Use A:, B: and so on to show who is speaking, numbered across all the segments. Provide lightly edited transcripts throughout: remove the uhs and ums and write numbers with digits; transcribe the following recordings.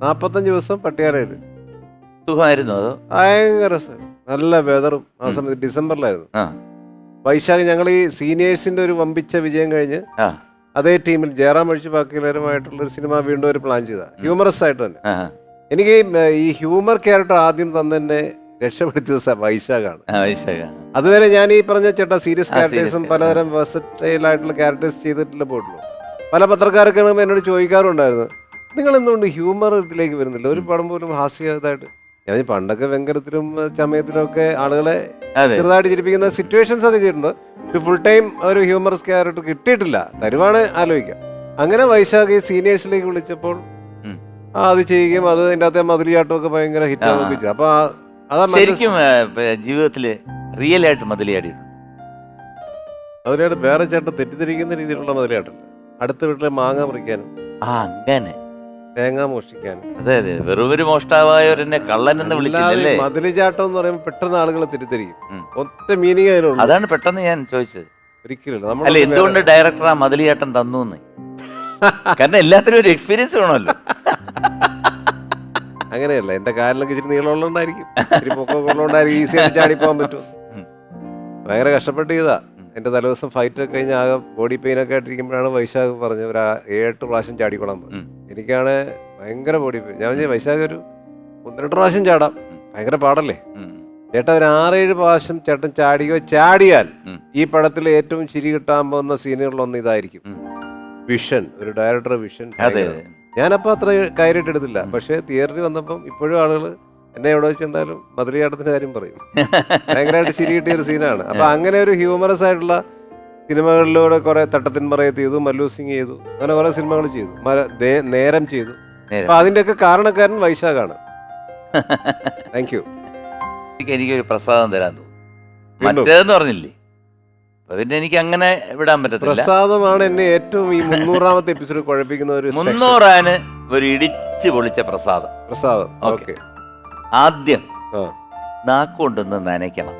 A: 45 ദിവസം പട്ടിയാലയിൽ.
B: സുഖമായിരുന്നു അതോ?
A: ഭയങ്കര നല്ല വെതറും ആ സമയത്ത് ഡിസംബറിലായിരുന്നു. വൈശാഖ് ഞങ്ങൾ ഈ സീനിയേഴ്സിന്റെ ഒരു വമ്പിച്ച വിജയം കഴിഞ്ഞ് അതേ ടീമിൽ ജയറാം ഒഴിച്ച് ബാക്കിയുള്ളവരുമായിട്ടുള്ള ഒരു സിനിമ വീണ്ടും ഒരു പ്ലാൻ ചെയ്ത ഹ്യൂമറസ് ആയിട്ട് തന്നെ. എനിക്ക് ഈ ഹ്യൂമർ ക്യാരക്ടർ ആദ്യം തന്നെ രക്ഷപ്പെടുത്തിയത് വൈശാഖാണ്. അതുവരെ ഞാൻ ഈ പറഞ്ഞ ചേട്ടാ സീരിയസ് ക്യാരക്ടേഴ്സും പലതരം വെർസറ്റൈൽ ആയിട്ടുള്ള ക്യാരക്ടേഴ്സ് ചെയ്തിട്ടില്ല പോയിട്ടുള്ളൂ. പല പത്രക്കാരൊക്കെ എന്നോട് ചോദിക്കാറുണ്ടായിരുന്നു, നിങ്ങൾ എന്തുകൊണ്ട് ഹ്യൂമർ ഇതിലേക്ക് വരുന്നില്ല, ഒരു പടം പോലും ഹാസ്യമായിട്ട്. ഞാൻ പണ്ടൊക്കെ വെങ്കലത്തിലും ചമയത്തിലും ഒക്കെ ആളുകളെ ചെറുതായിട്ട് ചിരിപ്പിക്കുന്ന സിറ്റുവേഷൻസ് ഒക്കെ ചെയ്തിട്ടുണ്ട്. ഒരു ഫുൾ ടൈം ഒരു ഹ്യൂമറസ് ക്യാരക്ടർ കിട്ടിയിട്ടില്ല. തരുവാണ് ആലോചിക്കാം. അങ്ങനെ വൈശാഖ് സീനിയേഴ്സിലേക്ക് വിളിച്ചപ്പോൾ അത് ചെയ്യുകയും അത് അതിൻ്റെ അകത്തെ മതിലിയാട്ടം ഒക്കെ ഭയങ്കര ഹിറ്റ് ആവുകയും ചെയ്തു. അപ്പൊ അതാ
B: ശരിക്കും ജീവിതത്തില് റിയൽ ആയിട്ട് മതിലിയാടിയിട്ടുണ്ട്.
A: മതിലിയാട്ട് വേറെ ചേട്ടൻ തെറ്റിദ്ധരിക്കുന്ന രീതിയിലുള്ള മതിലിയാട്ടല്ല. അടുത്ത വീട്ടിലെ മാങ്ങ പറിക്കാനും
B: അങ്ങനെ
A: തേങ്ങ മോഷ്ടിക്കാനും.
B: അതെ അതെ, വെറുതെ മോഷ്ടാവായവരെന്നെ കള്ളൻ എന്ന് വിളിച്ചില്ലേ.
A: മതിലിചാട്ടം എന്ന് പറയുമ്പോൾ പെട്ടെന്ന് ആളുകൾ തെറ്റിദ്ധരിക്കും. ഒറ്റ മീനിങ് അതിനുള്ളൂ.
B: അതാണ് പെട്ടെന്ന് ഞാൻ ചോദിച്ചത്.
A: ഒരിക്കലും
B: അല്ല, എന്തുകൊണ്ട് ഡയറക്ടർ ആ മതിലിയാട്ടം തന്നു എന്ന്. കാരണം എല്ലാത്തിനും ഒരു എക്സ്പീരിയൻസ് വേണമല്ലോ.
A: അങ്ങനെയല്ല, എന്റെ കാലിലൊക്കെ ഇച്ചിരി നീളമുള്ളതുകൊണ്ടായിരിക്കും, ഇച്ചിരി പൊക്കമൊക്കെ ഉള്ളതുകൊണ്ടായിരിക്കും ഈസി ആയിട്ട് ചാടി പോകാൻ പറ്റും. ഭയങ്കര കഷ്ടപ്പെട്ട് ചെയ്താ. എൻ്റെ തലേദിവസം ഫൈറ്റ് ഒക്കെ കഴിഞ്ഞ് ആകെ ബോഡി പെയിൻ ഒക്കെ ആയിട്ടിരിക്കുമ്പോഴാണ് വൈശാഖ് പറഞ്ഞ ഒരു 7-8 പ്രാവശ്യം ചാടിക്കൊള്ളാൻ പറഞ്ഞു. എനിക്കാണ് ഭയങ്കര ബോഡി പെയിൻ. ഞാൻ പറഞ്ഞു വൈശാഖ് ഒരു 1-2 പ്രാവശ്യം ചാടാം, ഭയങ്കര പാടല്ലേ ചേട്ടാ. ഒരു 6-7 പ്രാവശ്യം ചേട്ടൻ ചാടിയാൽ ഈ പടത്തിൽ ഏറ്റവും ചിരി കിട്ടാൻ പോകുന്ന സീനുകളിലൊന്ന് ഇതായിരിക്കും. വിഷൻ, ഒരു ഡയറക്ടർ വിഷൻ. ഞാനപ്പോൾ അത്ര കാര്യമായിട്ട് എടുത്തില്ല. പക്ഷേ തിയേറ്ററിൽ വന്നപ്പം ഇപ്പോഴും ആളുകൾ എന്നെ എവിടെ വെച്ചിട്ടുണ്ടായാലും മതിലിയാട്ടത്തിന്റെ കാര്യം പറയും. ഭയങ്കരമായിട്ട് ചിരി കിട്ടിയ ഒരു സീനാണ്. അപ്പൊ അങ്ങനെ ഒരു ഹ്യൂമറസ് ആയിട്ടുള്ള സിനിമകളിലൂടെ കുറെ തട്ടത്തിൻ പറയത്ത് ചെയ്തു, മല്ലു സിംഗ് ചെയ്തു, അങ്ങനെ കുറെ സിനിമകൾ ചെയ്തു, നേരം ചെയ്തു. അപ്പൊ അതിന്റെയൊക്കെ കാരണക്കാരൻ വൈശാഖാണ്. Thank you.
B: എനിക്കൊരു പ്രസാദം തരാൻ തോന്നുന്നു. മറ്റേതെന്ന് പറഞ്ഞില്ലേ, പിന്നെ എനിക്ക് അങ്ങനെ വിടാൻ പറ്റത്തില്ല.
A: പ്രസാദമാണ് എന്നെ ഏറ്റവും ഈ 300ാമത്തെ എപ്പിസോഡ് കുഴപ്പിക്കുന്ന ഒരു
B: 300 ഒരു ഇടിച്ച് പൊളിച്ച പ്രസാദം.
A: ഓക്കെ.
B: ആദ്യം നാക്കൊണ്ടൊന്ന് നനയ്ക്കണം,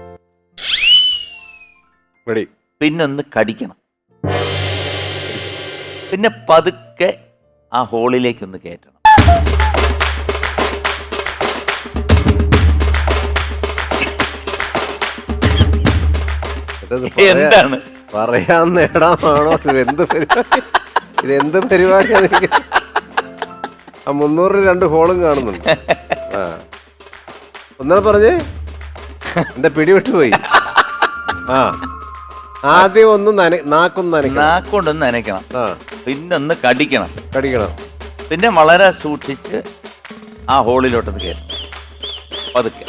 B: പിന്നൊന്ന് കടിക്കണം, പിന്നെ പതുക്കെ ആ ഹോളിലേക്കൊന്ന് കയറ്റണം. എന്താണ്
A: പറയാൻ നേടാമാണോ? ഇതെന്ത് പരിപാടിയാണ്? ആ 300 2 ഹോളും കാണുന്നുണ്ട്. ഒന്നാ പറഞ്ഞേ, എന്റെ പിടിവിട്ടുപോയി. ആദ്യം ഒന്ന്
B: നാക്കൊണ്ടൊന്ന് നനയ്ക്കണം, പിന്നൊന്ന് കടിക്കണം, പിന്നെ വളരെ സൂക്ഷിച്ച് ആ ഹോളിലോട്ടൊന്ന് കയറ്റണം പതുക്കെ.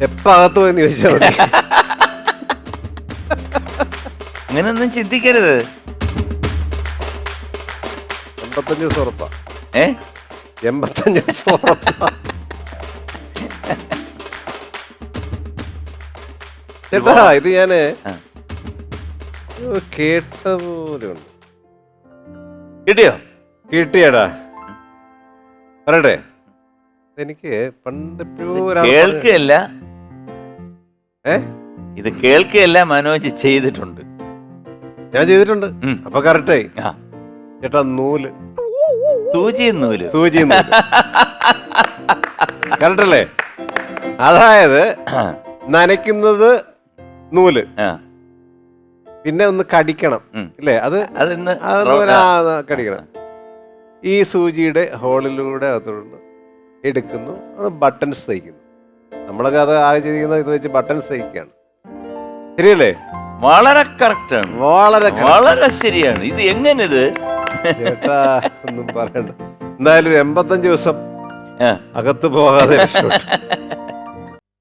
A: എപ്പ അകത്ത് പോയെന്ന് ചോദിച്ചാൽ മതി.
B: അങ്ങനെയൊന്നും ചിന്തിക്കരുത്.
A: 85 ദിവസം ഉറപ്പാ. 85 ദിവസം ഉറപ്പാ ചേട്ടാ. ഇത് ഞാന് കേട്ട പോലെ ഉണ്ട്. കിട്ടിയടാ പറയട്ടെ. എനിക്ക് പണ്ട്
B: കേൾക്കുകയല്ല, ഇത് കേൾക്കുകയല്ല, മനോജ് ചെയ്തിട്ടുണ്ട്.
A: ഞാൻ ചെയ്തിട്ടുണ്ട്. അപ്പൊ കറക്റ്റായി ചേട്ടാ. സൂചി നൂല് കറക്റ്റ് അല്ലേ? അതായത് നനയ്ക്കുന്നത് നൂല്, പിന്നെ ഒന്ന് കടിക്കണം ഇല്ലേ? അത് കടിക്കണം. ഈ സൂചിയുടെ ഹോളിലൂടെ അകത്തോട്ട് എടുക്കുന്നു, ബട്ടൺസ് തയ്ക്കുന്നു. നമ്മളൊക്കെ അത് ആകെ ചെയ്തിരിക്കുന്നത് ഇത് വെച്ച് ബട്ടൺസ് തയ്ക്കുകയാണ്. ശരിയല്ലേ?
B: വളരെ കറക്റ്റാണ്, വളരെ ശരിയാണ്. ഇത് എങ്ങനെ ഇത്
A: ചേട്ടാ ഒന്നും പറയണ്ട. എന്തായാലും 85 ദിവസം അകത്ത് പോകാതെ രക്ഷപ്പെട്ടു.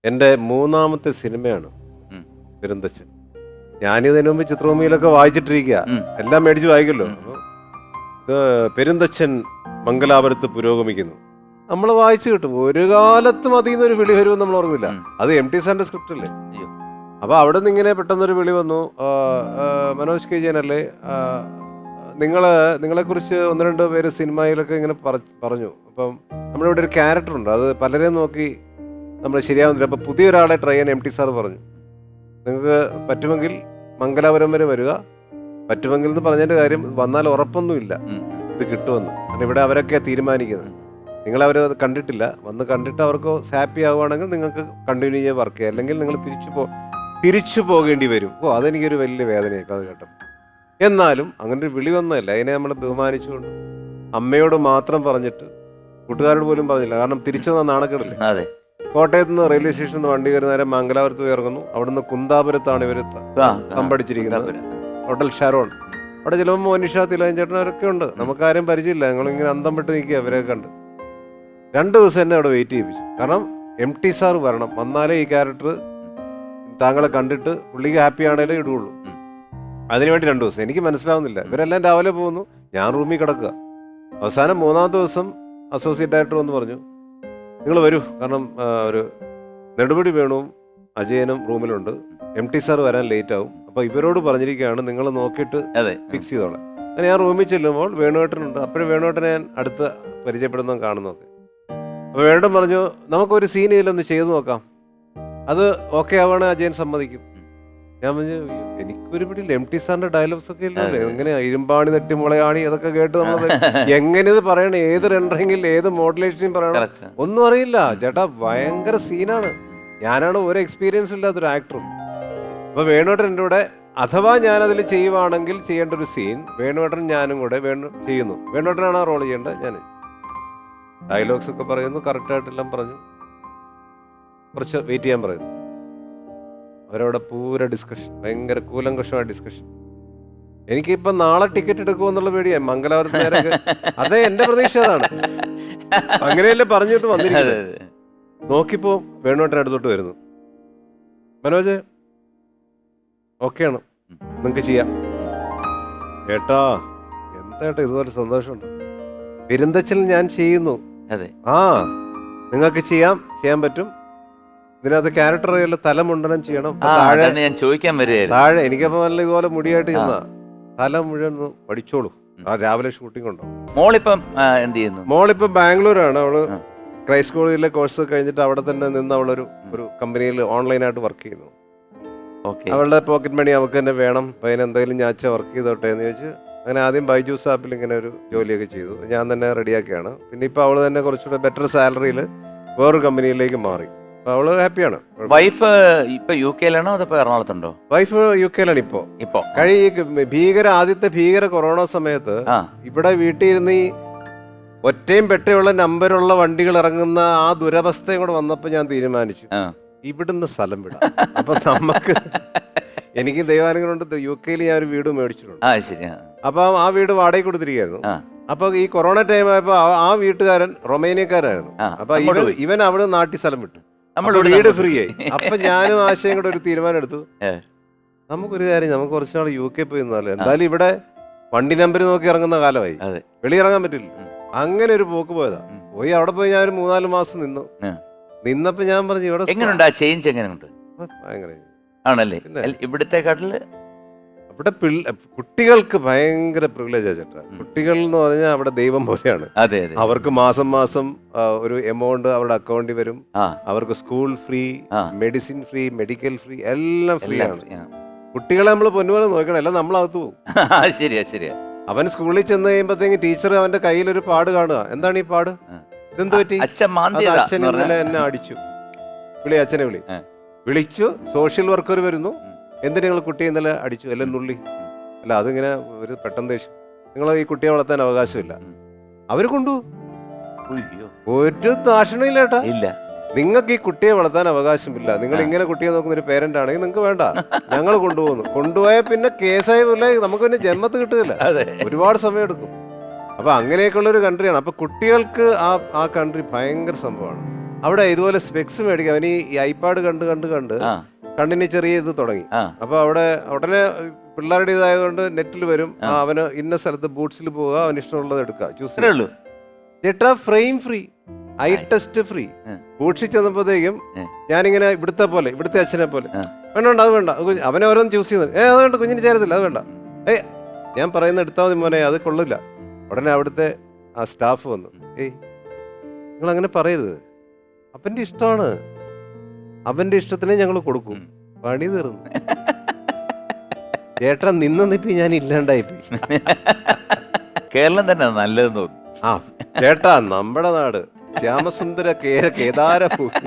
A: എന്റെ 3ാമത്തെ സിനിമയാണ് പെരുന്തച്ചൻ. ഞാനിതിനു മുമ്പ് ചിത്രഭൂമിയിലൊക്കെ വായിച്ചിട്ടിരിക്കുക, എല്ലാം മേടിച്ച് വായിക്കല്ലോ. ഇത് പെരുന്തച്ചൻ മംഗലാപുരത്ത് പുരോഗമിക്കുന്നു. നമ്മൾ വായിച്ചു കിട്ടും. ഒരു കാലത്തും അതിൽ നിന്നൊരു വിളി വരുമെന്ന് നമ്മൾ ഓർമ്മില്ല. അത് MT സാറിന്റെ സ്ക്രിപ്റ്റ് അല്ലേ? അപ്പൊ അവിടെ നിന്ന് ഇങ്ങനെ പെട്ടെന്നൊരു വിളി വന്നു, മനോജ് കെ ജയനല്ലേ, നിങ്ങളെക്കുറിച്ച് 1-2 പേര് സിനിമയിലൊക്കെ ഇങ്ങനെ പറഞ്ഞു. അപ്പം നമ്മളിവിടെ ഒരു ക്യാരക്ടർ ഉണ്ട്, അത് പലരെയും നോക്കി നമ്മൾ ശരിയാവുന്നില്ല, അപ്പോൾ പുതിയൊരാളെ ട്രൈ ചെയ്യാൻ MT സാർ പറഞ്ഞു. നിങ്ങൾക്ക് പറ്റുമെങ്കിൽ മംഗലാപുരം വരെ വരിക, പറ്റുമെങ്കിൽ എന്ന് പറഞ്ഞതിൻ്റെ കാര്യം വന്നാൽ ഉറപ്പൊന്നുമില്ല ഇത് കിട്ടുമെന്ന്. കാരണം ഇവിടെ അവരൊക്കെ തീരുമാനിക്കുന്നത്. നിങ്ങളവർ കണ്ടിട്ടില്ല, വന്ന് കണ്ടിട്ട് അവർക്ക് ഹാപ്പി ആവുകയാണെങ്കിൽ നിങ്ങൾക്ക് കണ്ടിന്യൂ ചെയ്യാൻ വർക്ക് ചെയ്യാം, അല്ലെങ്കിൽ നിങ്ങൾ തിരിച്ചു പോകേണ്ടി വരും. അതെനിക്കൊരു വലിയ വേദനയായി അത് കേട്ടപ്പോൾ. എന്നാലും അങ്ങനെ ഒരു വിളി വന്നതല്ല, അതിനെ നമ്മൾ ബഹുമാനിച്ചുകൊണ്ട് അമ്മയോട് മാത്രം പറഞ്ഞിട്ട് കൂട്ടുകാരോട് പോലും പറഞ്ഞില്ല. കാരണം തിരിച്ചു വന്ന നാണക്കേടില്ല.
B: അതെ.
A: കോട്ടയത്ത് നിന്ന് റെയിൽവേ സ്റ്റേഷനിൽ നിന്ന് വണ്ടി കയറി നേരെ മംഗലാപുരത്ത് പോയി ഇറങ്ങുന്നു. അവിടുന്ന് കുന്താപുരത്താണ് ഇവർ തമ്പടിച്ചിരിക്കുന്നത്, ഹോട്ടൽ ഷാരോൺ. അവിടെ ചിലപ്പോൾ മോനിഷ, തിലകൻ ചേട്ടൻ അവരൊക്കെ ഉണ്ട്. നമുക്കാരും പരിചയമില്ല. ഞങ്ങളിങ്ങനെ അന്തം വിട്ട് നിൽക്കുക അവരെ കണ്ട്. 2 ദിവസം എന്നെ അവിടെ വെയിറ്റ് ചെയ്യിപ്പിച്ചു. കാരണം MT സാർ വരണം, വന്നാലേ ഈ ക്യാരക്ടർ താങ്കളെ കണ്ടിട്ട് പുള്ളിക്ക് ഹാപ്പി ആണേലേ ഇടുകയുള്ളൂ. അതിനുവേണ്ടി 2 ദിവസം. എനിക്ക് മനസ്സിലാവുന്നില്ല. ഇവരെല്ലാം രാവിലെ പോകുന്നു, ഞാൻ റൂമിൽ കിടക്കുക. അവസാനം 3-ാമത്തെ ദിവസം അസോസിയേറ്റ് ഡയറക്ടർ വന്ന് പറഞ്ഞു, നിങ്ങൾ വരൂ, കാരണം ഒരു നെടുമുടി വേണുവും അജയനും റൂമിലുണ്ട്, MT സാർ വരാൻ ലേറ്റ് ആവും, അപ്പോൾ ഇവരോട് പറഞ്ഞിരിക്കുകയാണ് നിങ്ങൾ നോക്കിയിട്ട് ഫിക്സ് ചെയ്തോളാം. അങ്ങനെ ഞാൻ റൂമിൽ ചെല്ലുമ്പോൾ വേണുവേട്ടനുണ്ട്. അപ്പോഴും വേണുവേട്ടനെ ഞാൻ അടുത്ത് പരിചയപ്പെടുന്നതും കാണുന്നതൊക്കെ. അപ്പോൾ വേണ്ടം പറഞ്ഞു, നമുക്കൊരു സീൻ ഇതിലൊന്ന് ചെയ്തു നോക്കാം, അത് ഓക്കെ ആവുകയാണെങ്കിൽ അജയൻ സമ്മതിക്കും. ഞാൻ പറഞ്ഞു, എനിക്കൊരു പിടിയിൽ MT സാറിന്റെ ഡയലോഗ്സ് ഒക്കെ ഇല്ലല്ലോ, എങ്ങനെ ഇരുമ്പാണി തട്ടി മുളയാണി അതൊക്കെ കേട്ട് നമ്മൾ എങ്ങനെ ഇത് പറയണം, ഏത് റെൻഡറിങ്ങിൽ ഏത് മോഡുലേഷനും പറയണം, ഒന്നും അറിയില്ല ചേട്ടാ. ഭയങ്കര സീനാണ്. ഞാനാണ് ഒരു എക്സ്പീരിയൻസ് ഇല്ലാത്തൊരു ആക്ടറും. അപ്പോൾ വേണുവേട്ടൻ എൻ്റെ കൂടെ, അഥവാ ഞാനതിൽ ചെയ്യുവാണെങ്കിൽ ചെയ്യേണ്ട ഒരു സീൻ വേണുവേട്ടൻ ഞാനും കൂടെ ചെയ്യുന്നു. വേണുവേട്ടനാണ് ആ റോൾ ചെയ്യേണ്ടത്. ഞാൻ ഡയലോഗ്സ് ഒക്കെ പറയുന്നു, കറക്റ്റായിട്ടെല്ലാം പറഞ്ഞു. കുറച്ച് വെയിറ്റ് ചെയ്യാൻ പറയുന്നു. അവരവിടെ പൂര ഡിസ്കഷൻ, ഭയങ്കര കൂലങ്കഷമായ ഡിസ്കഷൻ. എനിക്കിപ്പം നാളെ ടിക്കറ്റ് എടുക്കുമെന്നുള്ള പേടിയായി. മംഗലാപുരത്ത് നേരെ അതേ എൻ്റെ പ്രതീക്ഷ അതാണ്. അങ്ങനെയല്ലേ പറഞ്ഞിട്ട് വന്നിരിക്കുന്നത്. നോക്കിപ്പോ വേണുവേട്ടൻ അടുത്തോട്ട് വരുന്നു. മനോജ് ഓക്കെയാണ്, നിങ്ങൾക്ക് ചെയ്യാം. ഏട്ടാ എന്താ ഇതുപോലെ സന്തോഷമുണ്ട്. പെരുന്തച്ചൽ ഞാൻ ചെയ്യുന്നു. നിങ്ങൾക്ക് ചെയ്യാൻ പറ്റും. ഇതിനകത്ത് ക്യാരക്ടർ തലമുണ്ടനം ചെയ്യണം.
B: ഞാൻ ചോദിക്കാൻ
A: താഴെ എനിക്കപ്പോ നല്ല ഇതുപോലെ മുടിയായിട്ട് ചെന്നാ തല മുഴുവൻ പഠിച്ചോളൂ. രാവിലെ ഷൂട്ടിംഗ് ഉണ്ടോ.
B: മോളിപ്പം എന്ത് ചെയ്യുന്നു?
A: മോളിപ്പം ബാംഗ്ലൂരാണ്. അവള് ക്രൈസ്റ്റ് കോളേജിലെ കോഴ്സ് കഴിഞ്ഞിട്ട് അവിടെ തന്നെ നിന്ന് അവളൊരു കമ്പനിയിൽ ഓൺലൈനായിട്ട് വർക്ക് ചെയ്യുന്നു. അവളുടെ പോക്കറ്റ് മണി അവൾക്ക് തന്നെ വേണം. അപ്പം അതിനെന്തെങ്കിലും ഞാച്ച വർക്ക് ചെയ്തോട്ടെ എന്ന് ചോദിച്ച് അങ്ങനെ ആദ്യം ബൈജൂസ് ആപ്പിൽ ഇങ്ങനെ ഒരു ജോലിയൊക്കെ ചെയ്തു. ഞാൻ തന്നെ റെഡിയാക്കിയാണ്. പിന്നെ ഇപ്പോൾ അവൾ തന്നെ കുറച്ചുകൂടെ ബെറ്റർ സാലറിയിൽ വേറൊരു കമ്പനിയിലേക്ക് മാറി. അപ്പോൾ അവള് ഹാപ്പിയാണ്.
B: വൈഫ് ഇപ്പൊ UK ലാണോ അതോ എറണാകുളത്തുണ്ടോ?
A: വൈഫ് UK ലാണ്. ഇപ്പോ ആദ്യത്തെ ഭീകര കൊറോണ സമയത്ത് ഇവിടെ വീട്ടിൽ ഇരുന്ന് ഈ ഒറ്റയും പെട്ടയുള്ള നമ്പറുള്ള വണ്ടികൾ ഇറങ്ങുന്ന ആ ദുരവസ്ഥയും കൂടെ വന്നപ്പോൾ ഞാൻ തീരുമാനിച്ചു ഇവിടുന്ന് സ്ഥലം വിടാം. അപ്പൊ നമുക്ക് എനിക്ക് ദൈവാനുഗ്രഹം കൊണ്ട് UK ഞാൻ ഒരു വീട് മേടിച്ചിട്ടുണ്ട്. അപ്പൊ ആ വീട് വാടകയ്ക്ക് കൊടുത്തിരിക്കുകയായിരുന്നു. അപ്പൊ ഈ കൊറോണ ടൈം ആയപ്പോ ആ വീട്ടുകാരൻ റൊമേനിയക്കാരായിരുന്നു. അപ്പൊ ഇവൻ അവിടെ നാട്ടിൽ സ്ഥലം വിട്ടു, വീട് ഫ്രീ ആയി. അപ്പൊ ഞാനും ആശയം കൂടെ ഒരു തീരുമാനം എടുത്തു, നമുക്കൊരു കാര്യം, നമുക്ക് കുറച്ച് നാൾ UK പോയി നിന്നാലോ. എന്തായാലും ഇവിടെ വണ്ടി നമ്പർ നോക്കി ഇറങ്ങുന്ന കാലമായി, വെളിയിറങ്ങാൻ പറ്റില്ല. അങ്ങനെ ഒരു പോക്ക് പോയതാ. പോയി അവിടെ പോയി ഞാൻ ഒരു 3-4 മാസം നിന്നപ്പോ ഞാൻ പറഞ്ഞു, ഇവിടെ
B: എങ്ങനെയുണ്ട് ആ ചേഞ്ച്? എങ്ങനെയുണ്ട്?
A: ഭയങ്കര
B: ആണല്ലേ. ഇവിടുത്തെക്കാട്ടില്
A: അവിടെ കുട്ടികൾക്ക് ഭയങ്കര പ്രിവിലേജാ ചേട്ടാ. കുട്ടികൾ എന്ന് പറഞ്ഞാൽ അവിടെ ദൈവം പോലെയാണ്. അവർക്ക് മാസം ഒരു എമൗണ്ട് അവരുടെ അക്കൗണ്ടിൽ വരും. അവർക്ക് school free, medicine free, medical free, എല്ലാം ഫ്രീ ആണ്. കുട്ടികളെ നമ്മൾ പൊന്നുപോലെ നോക്കണം, എല്ലാം നമ്മളകത്ത് പോകും.
B: ശരിയാ.
A: അവൻ സ്കൂളിൽ ചെന്ന് കഴിയുമ്പോഴത്തേക്ക് ടീച്ചർ അവന്റെ കയ്യിലൊരു പാട് കാണുക. എന്താണ് ഈ പാട്? ഇതെന്ത് പറ്റി? അച്ഛൻ ഇന്നലെ എന്നെ അടിച്ചു. അച്ഛനെ വിളിച്ചു. സോഷ്യൽ വർക്കർ വരുന്നു. എന്തിനാ നിങ്ങൾ കുട്ടിയെ ഇന്നലെ അടിച്ചു? എല്ലാം നുള്ളി. അല്ല, അതിങ്ങനെ ഒരു പെട്ടെന്ന് ദേഷ്യം. നിങ്ങൾ ഈ കുട്ടിയെ വളർത്താൻ അവകാശമില്ല. അവര് കൊണ്ടുപോകും. ഒരു നാശനമില്ല ഏട്ടാ. നിങ്ങൾക്ക് ഈ കുട്ടിയെ വളർത്താൻ അവകാശമില്ല. നിങ്ങൾ ഇങ്ങനെ കുട്ടിയെ നോക്കുന്ന ഒരു പേരന്റ് ആണെങ്കിൽ നിങ്ങൾക്ക് വേണ്ട, ഞങ്ങൾ കൊണ്ടുപോകുന്നു. കൊണ്ടുപോയാൽ പിന്നെ കേസായി പോലെ നമുക്ക് പിന്നെ ജന്മത്ത് കിട്ടുകയില്ല, ഒരുപാട് സമയം എടുക്കും. അപ്പൊ അങ്ങനെയൊക്കെയുള്ള ഒരു കൺട്രിയാണ്. അപ്പൊ കുട്ടികൾക്ക് ആ കൺട്രി ഭയങ്കര സംഭവമാണ്. അവിടെ ഇതുപോലെ സ്പെക്സ് മേടിക്കാം. അവന് ഈ ഐപാഡ് കണ്ട് കണ്ണിന് ചെറിയ ഇത് തുടങ്ങി. അപ്പൊ അവിടെ ഉടനെ പിള്ളേരുടെ ഇതായതുകൊണ്ട് നെറ്റിൽ വരും, അവന് ഇന്ന സ്ഥലത്ത് ബൂട്ട്സിൽ പോവുക, അവന് ഇഷ്ടമുള്ളത് എടുക്കുക, ചൂസ് ചേട്ടാ. Frame free, eye test free. ബൂട്ട്സിൽ ചെന്നപ്പോഴത്തേക്കും ഞാനിങ്ങനെ ഇവിടുത്തെ അച്ഛനെ പോലെ വേണ്ട, അത് വേണ്ട, അവനെ ഓരോന്ന് ചൂസ് ചെയ്യുന്നത്. അത് വേണ്ട, കുഞ്ഞിന് ചേരത്തില്ല, അത് വേണ്ട. ഞാൻ പറയുന്ന എടുത്താൽ മതി മോനെ, അത് കൊള്ളില്ല. ഉടനെ അവിടുത്തെ ആ സ്റ്റാഫ് വന്നു, നിങ്ങൾ അങ്ങനെ പറയരുത്, അപ്പൻ്റെ ഇഷ്ടമാണ്, അവന്റെ ഇഷ്ടത്തിനെ ഞങ്ങൾ കൊടുക്കും, പണി തീർന്നു. ചേട്ടൻ നിപ്പി ഞാൻ ഇല്ലാണ്ടായിപ്പോയി.
B: കേരളം തന്നെ നല്ലതെന്ന് തോന്നുന്നു.
A: ആ ചേട്ടാ, നമ്മുടെ നാട് ശ്യാമസുന്ദര കേദാര ഭൂമി.